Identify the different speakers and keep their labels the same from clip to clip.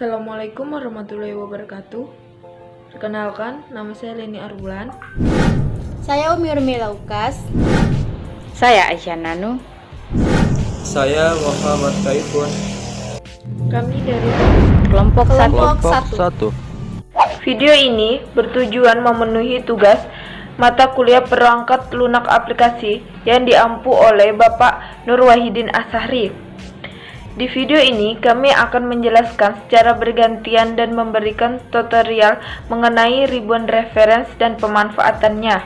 Speaker 1: Assalamualaikum warahmatullahi wabarakatuh. Perkenalkan, nama saya Leni Arbulan.
Speaker 2: Saya Umi Urmi Laukas.
Speaker 3: Saya Aisyah Nanu.
Speaker 4: Saya Muhammad Kaifun.
Speaker 1: Kami dari
Speaker 2: Kelompok
Speaker 4: 1.
Speaker 1: video ini bertujuan memenuhi tugas mata kuliah perangkat lunak aplikasi yang diampu oleh Bapak Nur Wahidin Ashari. Di video ini kami akan menjelaskan secara bergantian dan memberikan tutorial mengenai ribbon reference dan pemanfaatannya.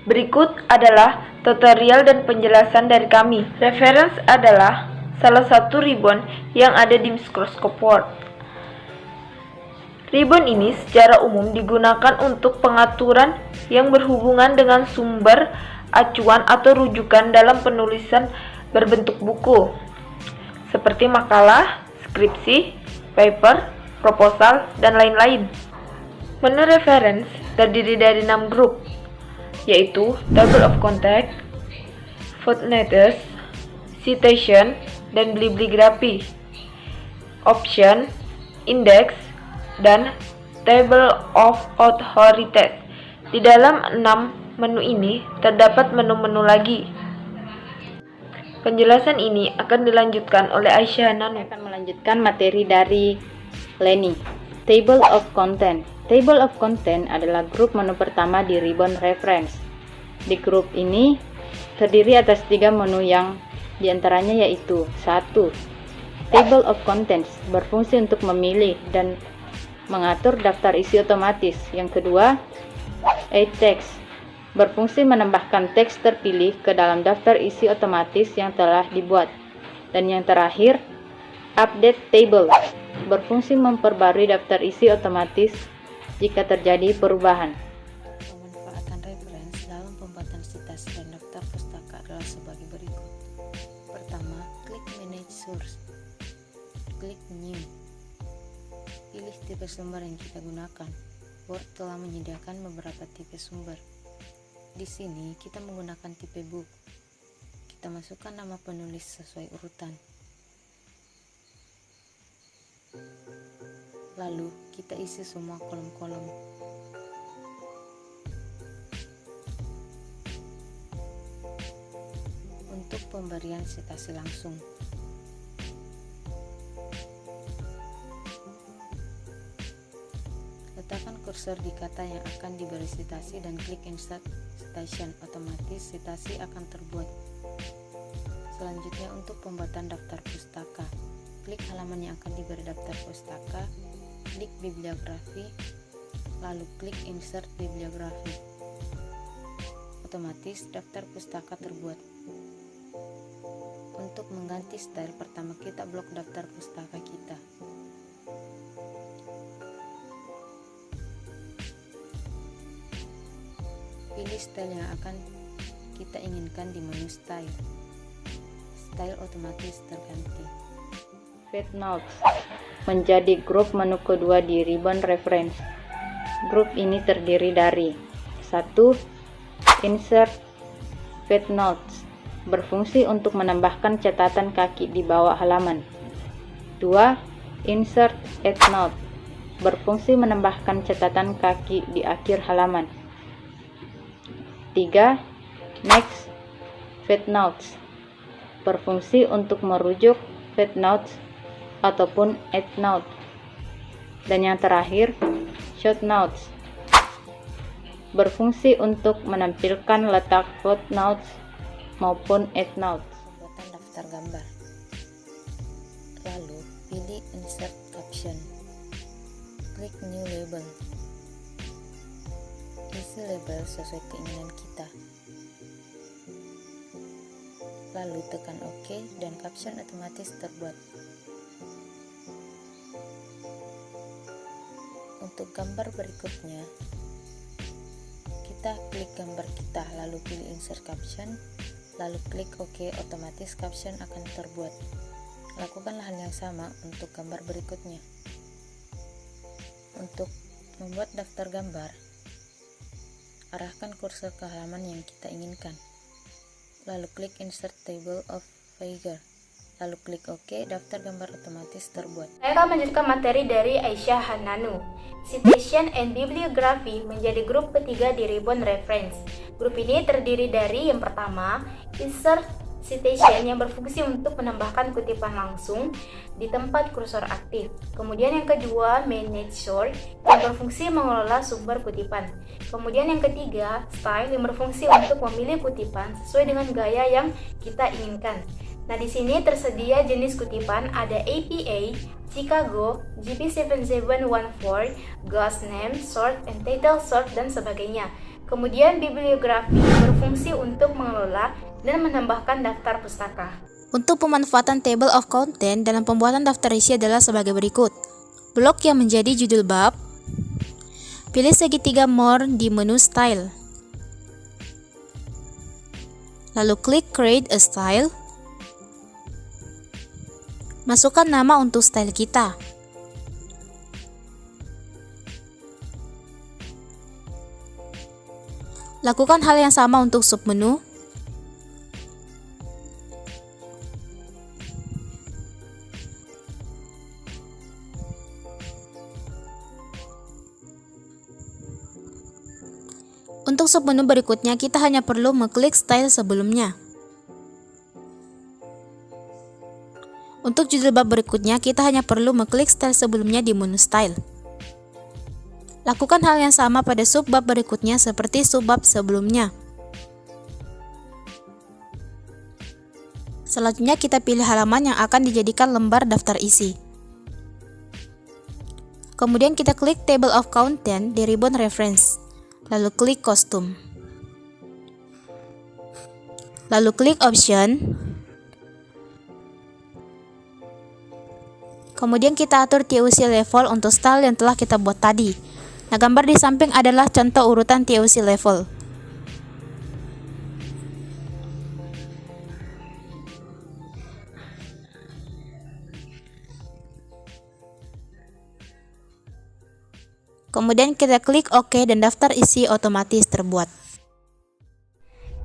Speaker 1: Berikut adalah tutorial dan penjelasan dari kami. Reference adalah salah satu ribbon yang ada di Microsoft Word. Ribbon ini secara umum digunakan untuk pengaturan yang berhubungan dengan sumber, acuan atau rujukan dalam penulisan berbentuk buku, seperti makalah, skripsi, paper, proposal, dan lain-lain. Menu reference terdiri dari 6 grup, yaitu table of context, footnotes, citation, dan bibliografi, option, index, dan table of authorities. Di dalam 6 menu ini terdapat menu-menu lagi. Penjelasan ini akan dilanjutkan oleh Aisyah Nanu.
Speaker 3: Akan melanjutkan materi dari Leni. Table of Content. Table of Content adalah grup menu pertama di ribbon reference. Di grup ini terdiri atas 3 menu yang diantaranya yaitu 1. Table of Contents berfungsi untuk memilih dan mengatur daftar isi otomatis. Yang kedua, Add Text berfungsi menambahkan teks terpilih ke dalam daftar isi otomatis yang telah dibuat. Dan yang terakhir, Update Table berfungsi memperbarui daftar isi otomatis jika terjadi perubahan.
Speaker 5: Pemanfaatan reference dalam pembuatan citasi dan daftar pustaka adalah sebagai berikut. Pertama, klik Manage Source. Klik New. Pilih tipe sumber yang kita gunakan. Word telah menyediakan beberapa tipe sumber. Di sini kita menggunakan tipe book. Kita masukkan nama penulis sesuai urutan. Lalu kita isi semua kolom-kolom. Untuk pemberian citasi langsung, letakkan kursor di kata yang akan diberi citasi dan klik Insert Citation. Otomatis citasi akan terbuat. Selanjutnya untuk pembuatan daftar pustaka, klik halaman yang akan diberi daftar pustaka, klik bibliografi, lalu klik Insert Bibliografi. Otomatis daftar pustaka terbuat. Untuk mengganti style, pertama kita blok daftar pustaka kita. Pilih style yang akan kita inginkan di menu style. Style otomatis terganti.
Speaker 3: Footnotes menjadi grup menu kedua di ribbon reference. Grup ini terdiri dari 1. Insert Footnotes berfungsi untuk menambahkan catatan kaki di bawah halaman. 2. Insert Endnote berfungsi menambahkan catatan kaki di akhir halaman. 3. Next Footnotes berfungsi untuk merujuk footnotes ataupun endnote. Dan yang terakhir, Shortnotes berfungsi untuk menampilkan letak footnotes maupun endnotes.
Speaker 5: Pembuatan daftar gambar. Lalu pilih Insert Caption. Klik New Label. Isi label sesuai keinginan kita. Lalu tekan OK dan caption otomatis terbuat. Untuk gambar berikutnya, kita klik gambar kita, lalu pilih Insert Caption, lalu klik OK, otomatis caption akan terbuat. Lakukanlah hal yang sama untuk gambar berikutnya. Untuk membuat daftar gambar, arahkan kursor ke halaman yang kita inginkan. Lalu klik Insert Table of Figure. Lalu klik OK, daftar gambar otomatis terbuat.
Speaker 2: Saya akan melanjutkan materi dari Aisyah Hananu. Citation and Bibliography menjadi grup ketiga di Ribbon Reference. Grup ini terdiri dari yang pertama, insert citation yang berfungsi untuk menambahkan kutipan langsung di tempat kursor aktif. Kemudian yang kedua, manage source yang berfungsi mengelola sumber kutipan. Kemudian yang ketiga, style yang berfungsi untuk memilih kutipan sesuai dengan gaya yang kita inginkan. Nah, di sini tersedia jenis kutipan ada APA, Chicago, GP7714, Ghost Name, Sort, and Title Sort, dan sebagainya. Kemudian bibliografi berfungsi untuk mengelola dan menambahkan daftar pustaka.
Speaker 6: Untuk pemanfaatan table of content dalam pembuatan daftar isi adalah sebagai berikut. Blok yang menjadi judul bab. Pilih segitiga more di menu style. Lalu klik create a style. Masukkan nama untuk style kita. Lakukan hal yang sama untuk submenu. Untuk submenu berikutnya, kita hanya perlu mengklik style sebelumnya. Untuk judul bab berikutnya, kita hanya perlu mengklik style sebelumnya di menu style. Lakukan hal yang sama pada subbab berikutnya seperti subbab sebelumnya. Selanjutnya kita pilih halaman yang akan dijadikan lembar daftar isi. Kemudian kita klik Table of Content di Ribbon Reference. Lalu klik Custom. Lalu klik Option. Kemudian kita atur TOC level untuk style yang telah kita buat tadi. Nah, gambar di samping adalah contoh urutan TOC level. Kemudian kita klik OK dan daftar isi otomatis terbuat.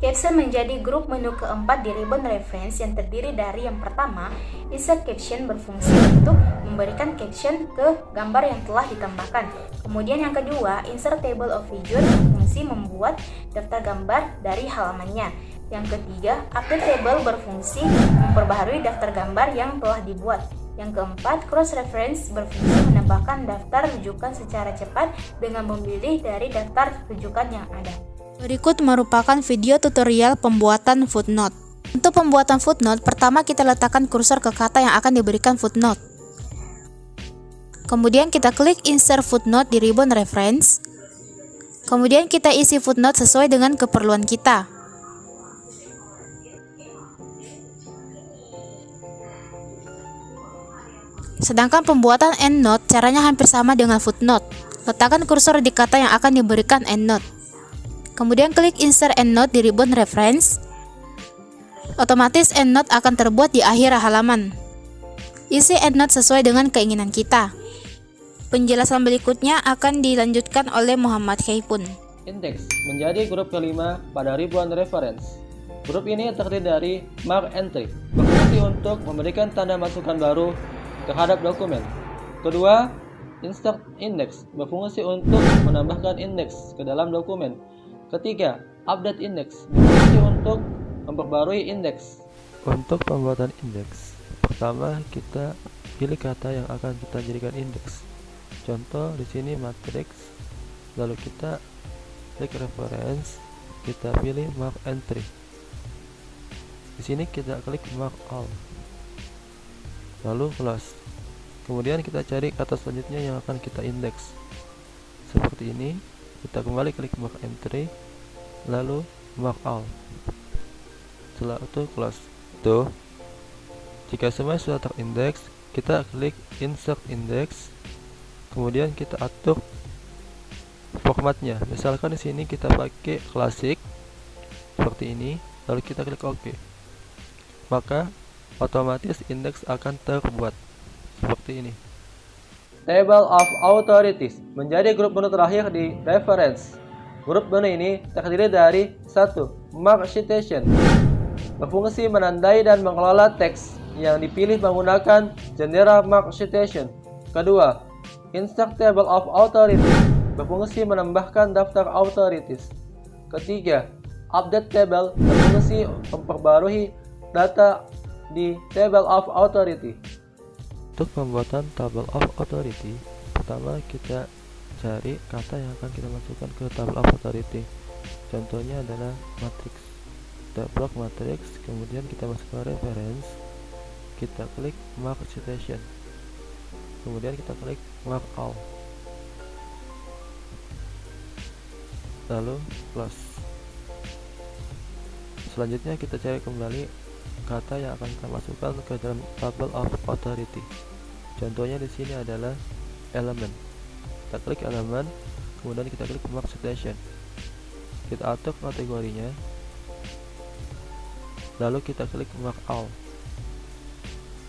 Speaker 2: Caption menjadi grup menu keempat di Ribbon Reference yang terdiri dari yang pertama, insert caption berfungsi untuk memberikan caption ke gambar yang telah ditambahkan. Kemudian yang kedua, insert table of figure berfungsi membuat daftar gambar dari halamannya. Yang ketiga, update table berfungsi memperbaharui daftar gambar yang telah dibuat. Yang keempat, cross reference berfungsi menambahkan daftar rujukan secara cepat dengan memilih dari daftar rujukan yang ada.
Speaker 6: Berikut merupakan video tutorial pembuatan footnote. Untuk pembuatan footnote, pertama kita letakkan kursor ke kata yang akan diberikan footnote. Kemudian kita klik insert footnote di Ribbon Reference. Kemudian kita isi footnote sesuai dengan keperluan kita. Sedangkan pembuatan endnote caranya hampir sama dengan footnote. Letakkan kursor di kata yang akan diberikan endnote. Kemudian klik insert endnote di Ribbon Reference. Otomatis endnote akan terbuat di akhir halaman. Isi endnote sesuai dengan keinginan kita. Penjelasan berikutnya akan dilanjutkan oleh Muhammad Khaifun.
Speaker 4: Index menjadi grup kelima pada Ribbon Reference. Grup ini terdiri dari mark entry, berfungsi untuk memberikan tanda masukan baru terhadap dokumen. Kedua, insert index, berfungsi untuk menambahkan indeks ke dalam dokumen. Ketiga, update index, berfungsi untuk memperbarui indeks.
Speaker 7: Untuk pembuatan indeks, pertama kita pilih kata yang akan kita jadikan indeks. Contoh di sini matrix, lalu kita klik reference, kita pilih mark entry. Di sini kita klik mark all, lalu close. Kemudian kita cari kata selanjutnya yang akan kita indeks. Seperti ini, kita kembali klik mark entry, lalu mark all. Setelah itu close. Tuh, jika semua sudah terindeks, kita klik insert index. Kemudian kita atur formatnya. Misalkan di sini kita pakai klasik seperti ini, lalu kita klik OK. Maka otomatis indeks akan terbuat seperti ini.
Speaker 4: Table of Authorities menjadi grup menu terakhir di Reference. Grup menu ini terdiri dari 1. Mark Citation, berfungsi menandai dan mengelola teks yang dipilih menggunakan Genera Mark Citation. Kedua, Insert Table of Authority berfungsi menambahkan daftar authorities. Ketiga, Update Table berfungsi memperbarui data di Table of Authority.
Speaker 7: Untuk pembuatan Table of Authority, pertama kita cari kata yang akan kita masukkan ke Table of Authority. Contohnya adalah matrix. Kita blok matrix, kemudian kita masukkan reference, kita klik Mark Citation, kemudian kita klik Mark All, lalu close. Selanjutnya kita cari kembali kata yang akan kita masukkan ke dalam Table of Authority. Contohnya di sini adalah element. Kita klik element, kemudian kita klik Mark Citation. Kita atur kategorinya, lalu kita klik Mark All,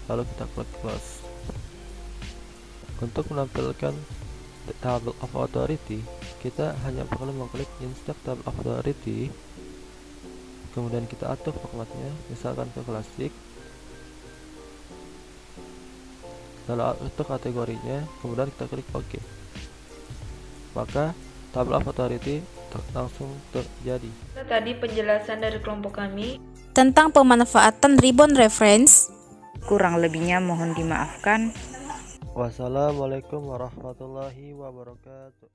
Speaker 7: lalu kita klik close. Untuk menampilkan Table of Authority, kita hanya perlu mengklik Insert Table of Authority, kemudian kita atur formatnya, misalkan ke klasik, lalu atur kategorinya, kemudian kita klik OK. Maka Table of Authority langsung terjadi.
Speaker 1: Tadi penjelasan dari kelompok kami
Speaker 6: Tentang pemanfaatan ribbon reference.
Speaker 3: Kurang lebihnya mohon dimaafkan.
Speaker 7: Wassalamualaikum warahmatullahi wabarakatuh.